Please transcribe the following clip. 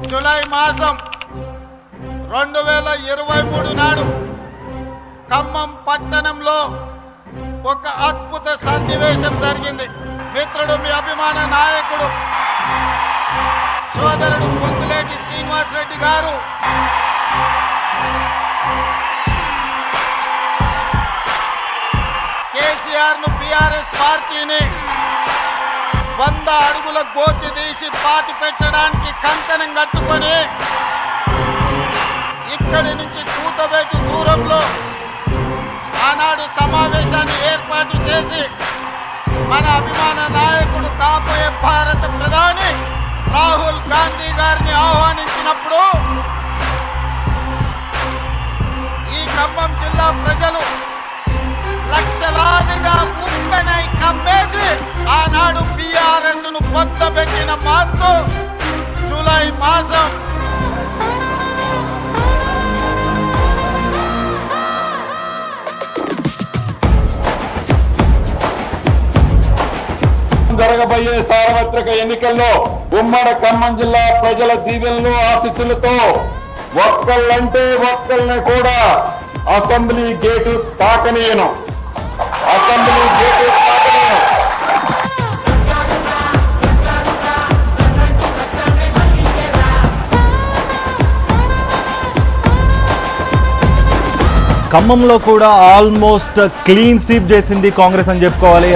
July మాసం 2023 నాడు ఖమ్మం పట్టణంలో ఒక అద్భుత సన్నివేశం జరిగింది. మిత్రుడు, మీ అభిమాన నాయకుడు సోదరుడు పొంగులేటి శ్రీనివాసరెడ్డి గారు కేసీఆర్ ను, టీఆర్ఎస్ పార్టీని 100 అడుగుల గోతి తీసి పాతి పెట్టడానికి కంకణం కట్టుకొని ఇక్కడి నుంచి కూతబెట్టి దూరంలో ఆనాడు సమావేశాన్ని ఏర్పాటు చేసి మన అభిమాన నాయకుడు కాబోయే భారత ప్రధాని రాహుల్ గాంధీ గారిని ఆహ్వానించినప్పుడు ఈ ఖమ్మం జిల్లా ప్రజలు లక్షలాదిగా ఉప్పెనై కమ్మేసి ఆనాడు టీఆర్ఎస్ ను పొందబెట్టిన మాతో జూలై మాసం జరగబోయే సార్వత్రిక ఎన్నికల్లో ఉమ్మడి ఖమ్మం జిల్లా ప్రజల దీవెనలు, ఆశీస్సులతో ఒక్కళ్ళంటే ఒక్కళ్ళని కూడా అసెంబ్లీ గేటు తాకనీయను. ఖమ్మంలో కూడా ఆల్మోస్ట్ క్లీన్ స్వీప్ చేసింది కాంగ్రెస్ అని చెప్పుకోవాలి.